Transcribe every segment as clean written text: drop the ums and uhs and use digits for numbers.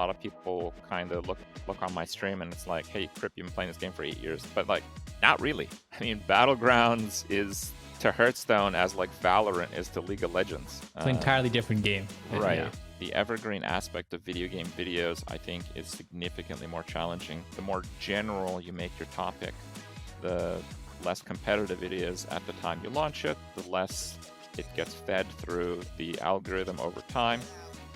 lot of people kind of look on my stream and it's like, hey, Kripp, you've been playing this game for 8 years. But like, not really. I mean, Battlegrounds is to Hearthstone as like Valorant is to League of Legends. It's an entirely different game. Right. Yeah. The evergreen aspect of video game videos, I think, is significantly more challenging. The more general you make your topic, the less competitive it is at the time you launch it, the less it gets fed through the algorithm over time.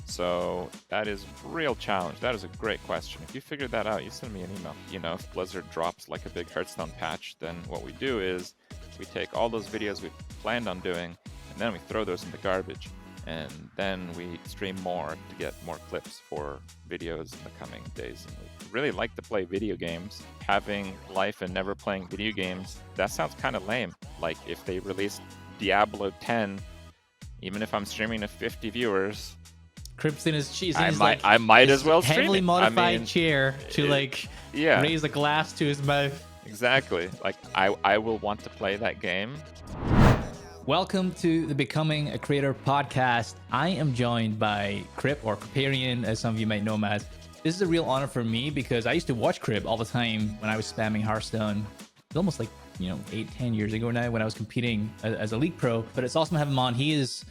So that is a real challenge. That is a great question. If you figured that out, you send me an email. You know, if Blizzard drops like a big Hearthstone patch, then what we do is we take all those videos we planned on doing, and then we throw those in the garbage. And then we stream more to get more clips for videos in the coming days. And we really like to play video games. Having life and never playing video games, that sounds kind of lame. Like if they released Diablo 10, even if I'm streaming to 50 viewers, Kripp's in his cheese. I might as well stream heavily it. modified chair to raise a glass to his mouth. Exactly. Like I will want to play that game. Welcome to the Becoming a Creator podcast. I am joined by Kripp, or Kripparrian, as some of you might know him as. This is a real honor for me because I used to watch Kripp all the time when I was spamming Hearthstone. It's almost like, 8-10 years ago now when I was competing as a League Pro. But it's awesome to have him on. He is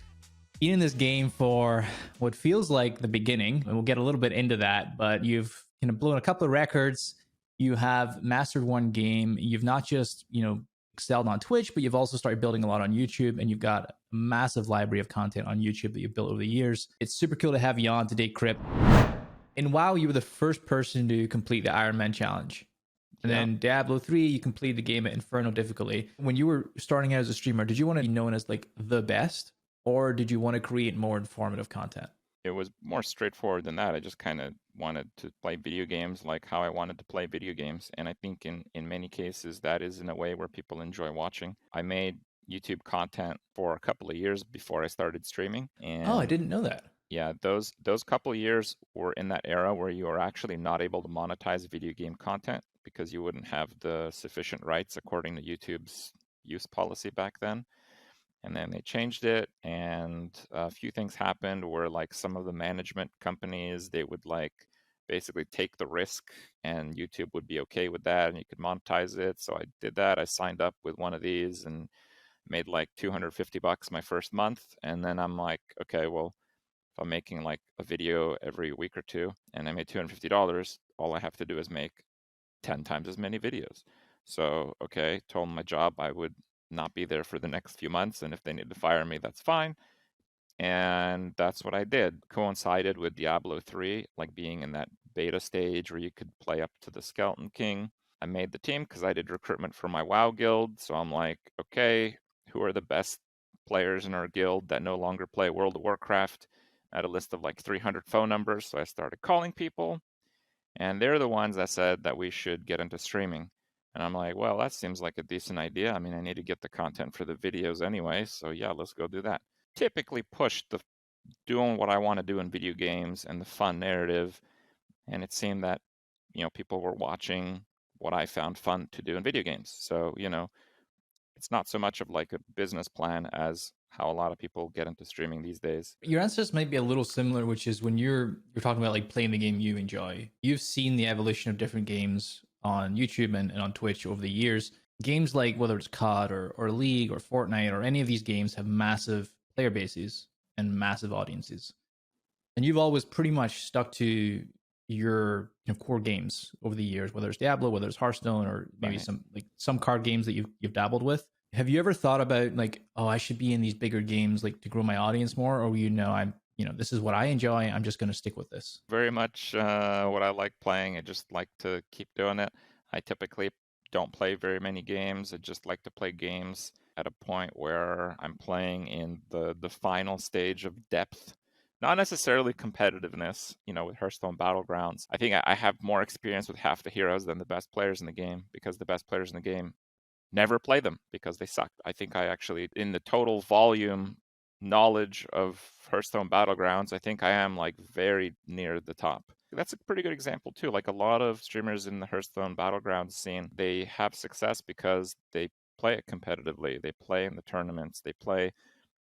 been in this game for what feels like the beginning, and we'll get a little bit into that. But you've kind of blown a couple of records. You have mastered one game. You've not just, excelled on Twitch, but you've also started building a lot on YouTube, and you've got a massive library of content on YouTube that you've built over the years. It's super cool to have you on today, Kripp. In WoW, you were the first person to complete the Iron Man challenge. And then Diablo 3, you completed the game at Inferno difficulty. When you were starting out as a streamer, did you want to be known as like the best, or did you want to create more informative content? It was more straightforward than that. I just kind of wanted to play video games like how I wanted to play video games. And I think in many cases, that is in a way where people enjoy watching. I made YouTube content for a couple of years before I started streaming. And I didn't know that. Yeah, those couple of years were in that era where you were actually not able to monetize video game content because you wouldn't have the sufficient rights according to YouTube's use policy back then. And then they changed it, and a few things happened where like some of the management companies, they would like basically take the risk and YouTube would be okay with that and you could monetize it. So I did that. I signed up with one of these and made like $250 my first month. And then I'm like, okay, well, if I'm making like a video every week or two and I made $250, all I have to do is make 10 times as many videos. So, okay, told my job I would not be there for the next few months, and if they need to fire me, that's fine. And that's what I did. Coincided with Diablo 3, like being in that beta stage where you could play up to the Skeleton King. I made the team because I did recruitment for my WoW guild. So I'm like, okay, who are the best players in our guild that no longer play World of Warcraft? I had a list of like 300 phone numbers. So I started calling people, and they're the ones that said that we should get into streaming. And I'm like, well, that seems like a decent idea. I mean, I need to get the content for the videos anyway. So yeah, let's go do that. Typically push the doing what I want to do in video games and the fun narrative. And it seemed that, people were watching what I found fun to do in video games. So, it's not so much of like a business plan as how a lot of people get into streaming these days. Your answers might be a little similar, which is when you're talking about like playing the game you enjoy, you've seen the evolution of different games on YouTube and on Twitch over the years. Games like whether it's COD or League or Fortnite or any of these games have massive player bases and massive audiences. And you've always pretty much stuck to your core games over the years, whether it's Diablo, whether it's Hearthstone, or maybe some card games that you've dabbled with. Have you ever thought about like, I should be in these bigger games like to grow my audience more, or this is what I enjoy, I'm just going to stick with this? Very much what I like playing. I just like to keep doing it. I typically don't play very many games. I just like to play games at a point where I'm playing in the final stage of depth. Not necessarily competitiveness, with Hearthstone Battlegrounds. I think I have more experience with half the heroes than the best players in the game, because the best players in the game never play them because they suck. I think I actually, in the total volume knowledge of Hearthstone Battlegrounds, I think I am like very near the top. That's a pretty good example too. Like a lot of streamers in the Hearthstone Battlegrounds scene, they have success because they play it competitively. They play in the tournaments. They play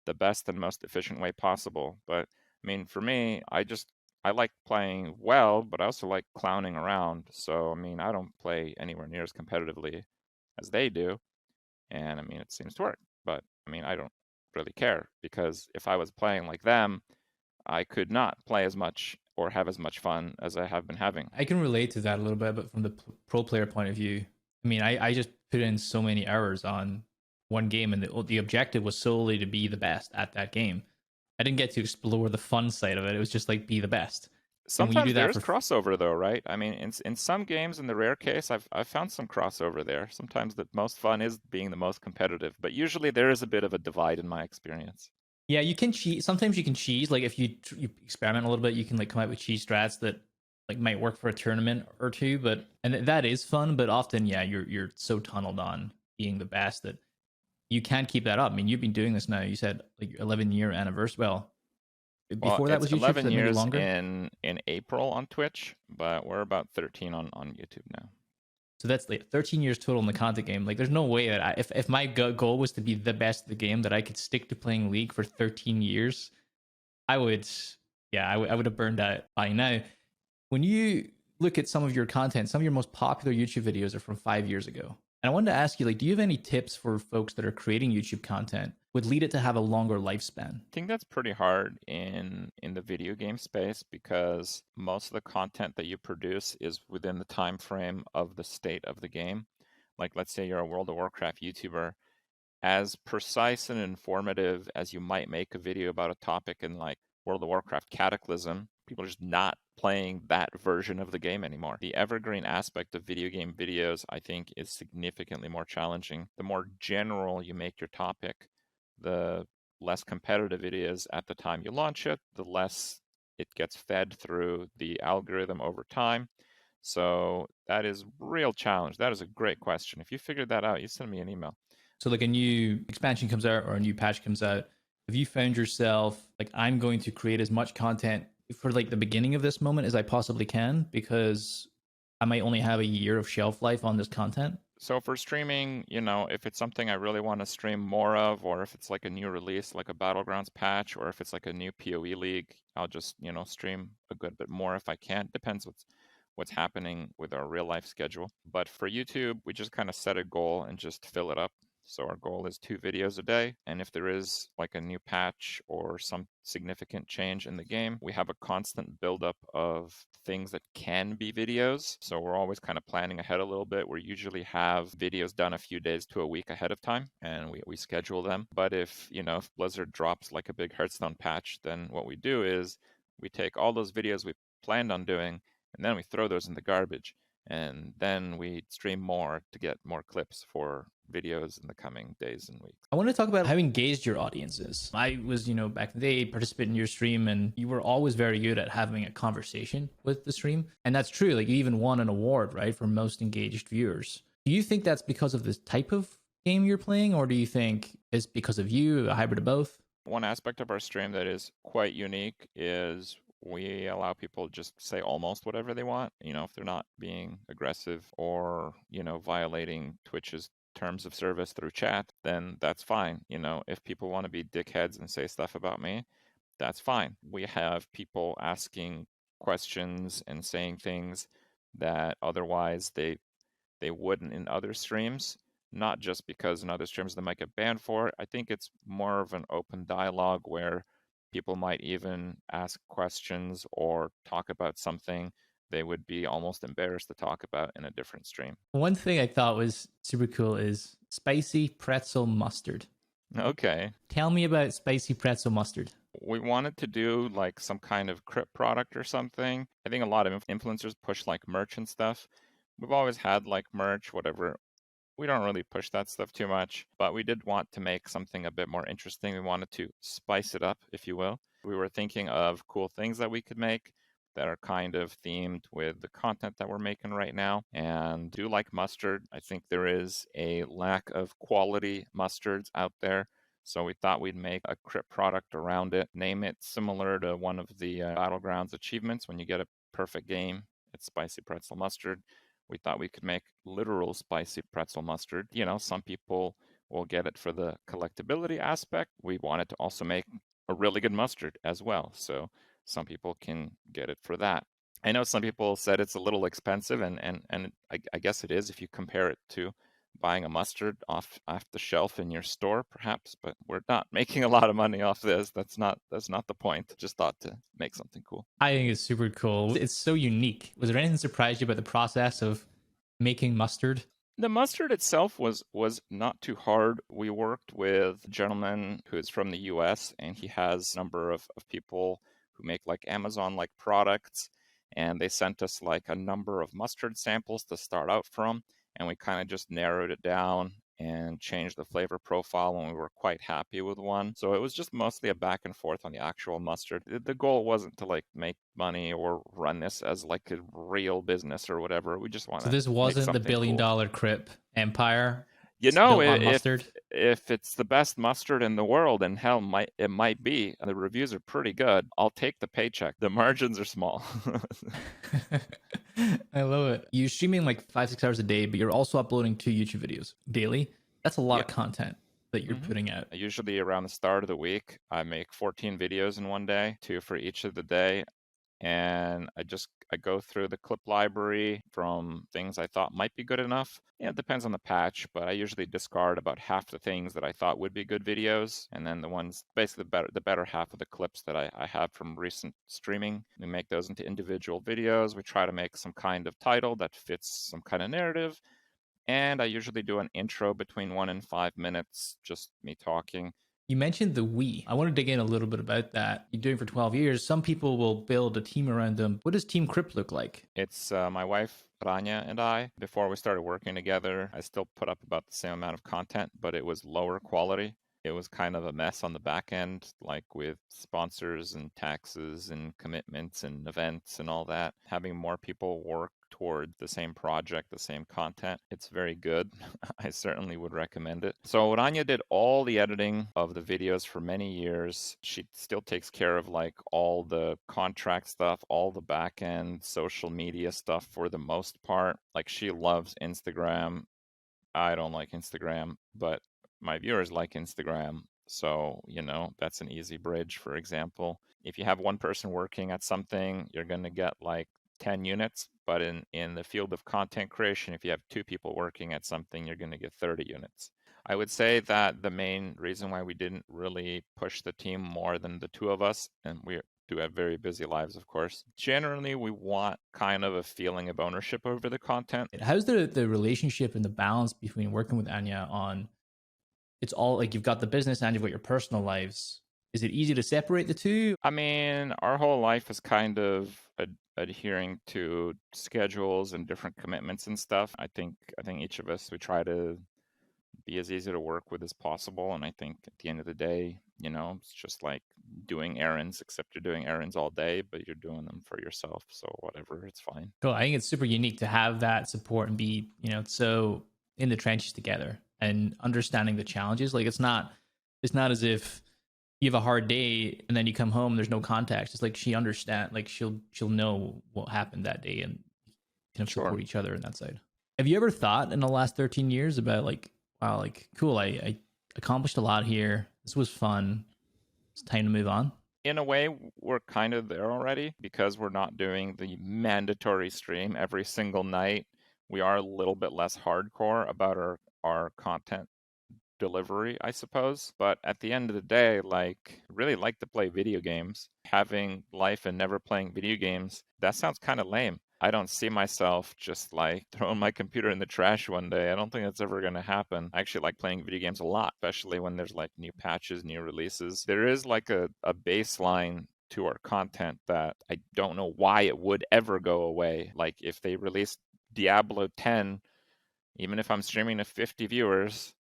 the best and most efficient way possible. But I mean, for me, I just I like playing well, but I also like clowning around. So, I mean, I don't play anywhere near as competitively as they do. And I mean, it seems to work. But I mean, I don't really care because if I was playing like them, I could not play as much or have as much fun as I have been having. I can relate to that a little bit, but from the pro player point of view, I mean, I just put in so many hours on one game, and the objective was solely to be the best at that game. I didn't get to explore the fun side of it. It was just like be the best. And when you Sometimes do there that is for crossover though, right? I mean, in some games, in the rare case, I've found some crossover there. Sometimes the most fun is being the most competitive, but usually there is a bit of a divide in my experience. yeah, you can cheat. Sometimes you can cheese. Like if you experiment a little bit, you can like come out with cheese strats that like might work for a tournament or two. But and that is fun. But often, yeah, you're so tunneled on being the best that you can't keep that up. I mean, you've been doing this now. You said like 11-year anniversary. Well, Well, before that it's was YouTube, 11 so maybe years longer. in April on Twitch, but we're about 13 on YouTube now. So that's like 13 years total in the content game. Like, there's no way that if my goal was to be the best of the game, that I could stick to playing League for 13 years. I would, yeah, I would have burned out by now. When you look at some of your content, some of your most popular YouTube videos are from 5 years ago. And I wanted to ask you, like, do you have any tips for folks that are creating YouTube content would lead it to have a longer lifespan? I think that's pretty hard in the video game space because most of the content that you produce is within the time frame of the state of the game. Like let's say you're a World of Warcraft YouTuber, as precise and informative as you might make a video about a topic in like World of Warcraft Cataclysm, people are just not playing that version of the game anymore. The evergreen aspect of video game videos, I think, is significantly more challenging. The more general you make your topic, the less competitive it is at the time you launch it, the less it gets fed through the algorithm over time. So that is real challenge. That is a great question. If you figured that out, you send me an email. So like a new expansion comes out or a new patch comes out, have you found yourself like, I'm going to create as much content for like the beginning of this moment as I possibly can because I might only have a year of shelf life on this content? So for streaming, if it's something I really want to stream more of, or if it's like a new release, like a Battlegrounds patch, or if it's like a new PoE league, I'll just, stream a good bit more if I can. Depends what's happening with our real life schedule. But for YouTube, we just kind of set a goal and just fill it up. So our goal is 2 videos a day. And if there is like a new patch or some significant change in the game, we have a constant buildup of things that can be videos. So we're always kind of planning ahead a little bit. We usually have videos done a few days to a week ahead of time and we schedule them. But if Blizzard drops like a big Hearthstone patch, then what we do is we take all those videos we planned on doing and then we throw those in the garbage. And then we stream more to get more clips for videos in the coming days and weeks. I want to talk about how engaged your audience is. I was, back in the day, participating in your stream, and you were always very good at having a conversation with the stream. And that's true. Like, you even won an award, right, for most engaged viewers. Do you think that's because of this type of game you're playing, or do you think it's because of you, a hybrid of both? One aspect of our stream that is quite unique is we allow people to just say almost whatever they want, if they're not being aggressive or, violating Twitch's terms of service through chat, then that's fine. If people want to be dickheads and say stuff about me, that's fine. We have people asking questions and saying things that otherwise they wouldn't in other streams, not just because in other streams they might get banned for it. I think it's more of an open dialogue where people might even ask questions or talk about something they would be almost embarrassed to talk about in a different stream. One thing I thought was super cool is spicy pretzel mustard. Okay. Tell me about spicy pretzel mustard. We wanted to do like some kind of Kripp product or something. I think a lot of influencers push like merch and stuff. We've always had like merch, whatever. We don't really push that stuff too much, but we did want to make something a bit more interesting. We wanted to spice it up, if you will. We were thinking of cool things that we could make that are kind of themed with the content that we're making right now. And do like mustard. I think there is a lack of quality mustards out there. So we thought we'd make a Kripp product around it, name it similar to one of the Battlegrounds achievements. When you get a perfect game, it's spicy pretzel mustard. We thought we could make literal spicy pretzel mustard. Some people will get it for the collectability aspect. We wanted to also make a really good mustard as well. So some people can get it for that. I know some people said it's a little expensive, and I guess it is if you compare it to buying a mustard off the shelf in your store, perhaps. But we're not making a lot of money off this. That's not the point. Just thought to make something cool. I think it's super cool. It's so unique. Was there anything that surprised you about the process of making mustard? The mustard itself was not too hard. We worked with a gentleman who is from the US, and he has a number of people who make like Amazon-like products, and they sent us like a number of mustard samples to start out from, and we kind of just narrowed it down and changed the flavor profile when we were quite happy with one. So it was just mostly a back and forth on the actual mustard. The goal wasn't to like make money or run this as like a real business or whatever. We just want So to this make wasn't the something billion cool. dollar Kripp empire. You It's know, built on mustard. if it's the best mustard in the world, and hell, it might be, the reviews are pretty good, I'll take the paycheck. The margins are small. I love it. You're streaming like 5-6 hours a day, but you're also uploading 2 YouTube videos daily. That's a lot Yeah. of content that you're putting out. Usually around the start of the week, I make 14 videos in one day, 2 for each of the day. And I go through the clip library from things I thought might be good enough. Yeah, it depends on the patch, but I usually discard about half the things that I thought would be good videos, and then the ones, basically the better half of the clips that I have from recent streaming, we make those into individual videos. We try to make some kind of title that fits some kind of narrative, and I usually do an intro between 1 and 5 minutes, just me talking. You mentioned the Wii. I want to dig in a little bit about that. You're doing it for 12 years. Some people will build a team around them. What does Team Kripp look like? It's my wife, Rania, and I. Before we started working together, I still put up about the same amount of content, but it was lower quality. It was kind of a mess on the back end, like with sponsors and taxes and commitments and events and all that. Having more people work toward the same project, the same content, it's very good. I certainly would recommend it. So Rania did all the editing of the videos for many years. She still takes care of like all the contract stuff, all the back end social media stuff for the most part. Like she loves Instagram. I don't like Instagram, but my viewers like Instagram. So, that's an easy bridge, for example. If you have one person working at something, you're going to get like 10 units. But in the field of content creation, if you have 2 people working at something, you're going to get 30 units. I would say that the main reason why we didn't really push the team more than the 2 of us, and we do have very busy lives, of course. Generally, we want kind of a feeling of ownership over the content. How's the relationship and the balance between working with Anya on it's all like you've got the business and you've got your personal lives? Is it easy to separate the two? I mean, our whole life is kind of adhering to schedules and different commitments and stuff. I think each of us, we try to be as easy to work with as possible. And I think at the end of the day, it's just like doing errands, except you're doing errands all day, but you're doing them for yourself. So whatever, it's fine. Cool. I think it's super unique to have that support and be, so in the trenches together and understanding the challenges. Like it's not as if you have a hard day and then you come home, there's no context. It's like she understand, like she'll know what happened that day and kind of support each other in that side. Have you ever thought in the last 13 years about like, wow, like cool, I accomplished a lot here. This was fun. It's time to move on. In a way, we're kind of there already because we're not doing the mandatory stream every single night. We are a little bit less hardcore about our content delivery, I suppose. But at the end of the day, like, really like to play video games. Having life and never playing video games, that sounds kind of lame. I don't see myself just like throwing my computer in the trash one day. I don't think that's ever going to happen. I actually like playing video games a lot, especially when there's like new patches, new releases. There is like a baseline to our content that I don't know why it would ever go away. Like if they released Diablo 10, even if I'm streaming to 50 viewers,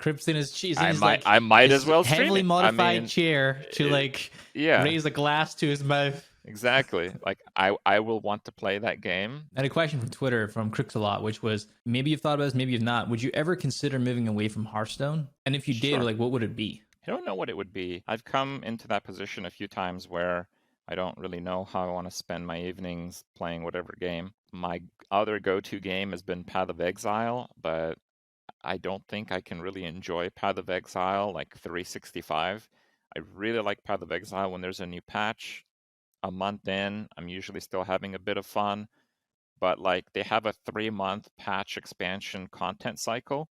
Kripp's in his cheese. I might as well stream heavily it. modified chair to raise a glass to his mouth. Exactly. Like I will want to play that game. I had a question from Twitter from Crix which was maybe you've thought about this, maybe you've not. Would you ever consider moving away from Hearthstone? And if you did, like what would it be? I don't know what it would be. I've come into that position a few times where I don't really know how I want to spend my evenings playing whatever game. My other go-to game has been Path of Exile, but I don't think I can really enjoy Path of Exile like 365. I really like Path of Exile when there's a new patch. a month in, I'm usually still having a bit of fun. But like they have a 3-month patch expansion content cycle.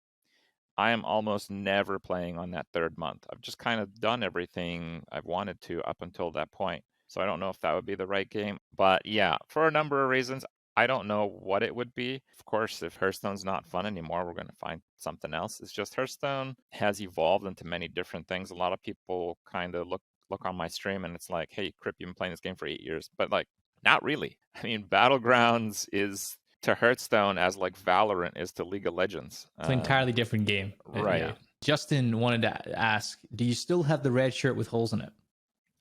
I am almost never playing on that 3rd month. I've just kind of done everything I've wanted to up until that point. So I don't know if that would be the right game. But yeah, for a number of reasons, I don't know what it would be. Of course, if Hearthstone's not fun anymore, we're going to find something else. It's just Hearthstone has evolved into many different things. A lot of people kind of look on my stream and it's like, hey, Kripp, you've been playing this game for 8 years. But like, not really. I mean, Battlegrounds is to Hearthstone as like Valorant is to League of Legends. It's an entirely different game. Right. Yeah. Justin wanted to ask, do you still have the red shirt with holes in it?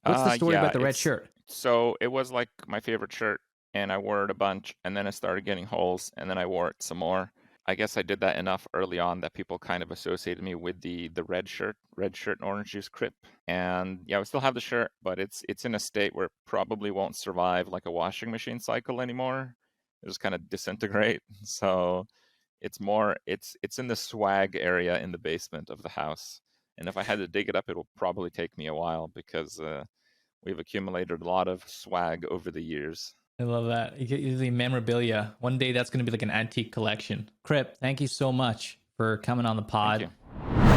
What's the story about the red shirt? So it was like my favorite shirt, and I wore it a bunch, and then it started getting holes, and then I wore it some more. I guess I did that enough early on that people kind of associated me with the red shirt and orange juice Kripp. And yeah, I still have the shirt, but it's in a state where it probably won't survive like a washing machine cycle anymore. It just kind of disintegrate. So it's in the swag area in the basement of the house. And if I had to dig it up, it will probably take me a while because we've accumulated a lot of swag over the years. I love that. You get the memorabilia. One day that's going to be like an antique collection. Kripp, thank you so much for coming on the pod.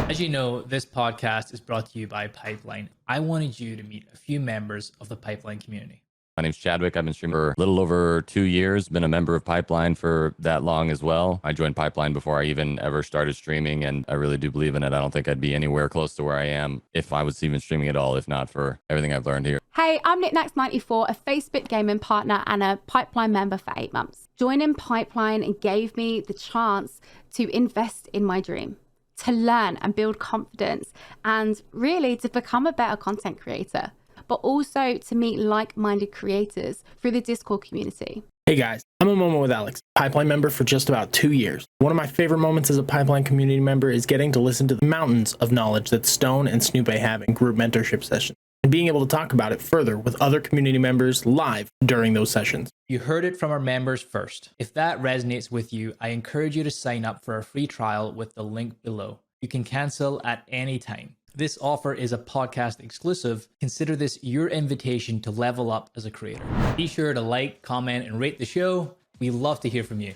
As you know, this podcast is brought to you by Pipeline. I wanted you to meet a few members of the Pipeline community. My name's Chadwick. I've been streaming for a little over 2 years, been a member of Pipeline for that long as well. I joined Pipeline before I even ever started streaming, and I really do believe in it. I don't think I'd be anywhere close to where I am if I was even streaming at all, if not for everything I've learned here. Hey, I'm NickNax94, a Facebook gaming partner and a Pipeline member for 8 months. Joining Pipeline gave me the chance to invest in my dream, to learn and build confidence, and really to become a better content creator, but also to meet like-minded creators through the Discord community. Hey guys, I'm a Moment with Alex, Pipeline member for just about 2 years. One of my favorite moments as a Pipeline community member is getting to listen to the mountains of knowledge that Stone and Snoop have in group mentorship sessions, and being able to talk about it further with other community members live during those sessions. You heard it from our members first. If that resonates with you, I encourage you to sign up for a free trial with the link below. You can cancel at any time. This offer is a podcast exclusive. Consider this your invitation to level up as a creator. Be sure to like, comment, and rate the show. We love to hear from you.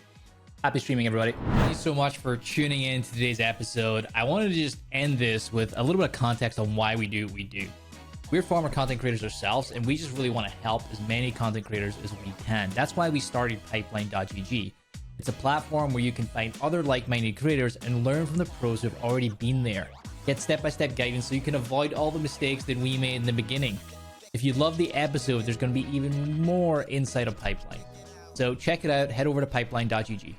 Happy streaming, everybody. Thank you so much for tuning in to today's episode. I wanted to just end this with a little bit of context on why we do what we do. We're former content creators ourselves, and we just really want to help as many content creators as we can. That's why we started Pipeline.gg. It's a platform where you can find other like-minded creators and learn from the pros who've already been there. Get step-by-step guidance so you can avoid all the mistakes that we made in the beginning. If you love the episode, there's going to be even more inside of Pipeline. So check it out. Head over to pipeline.gg.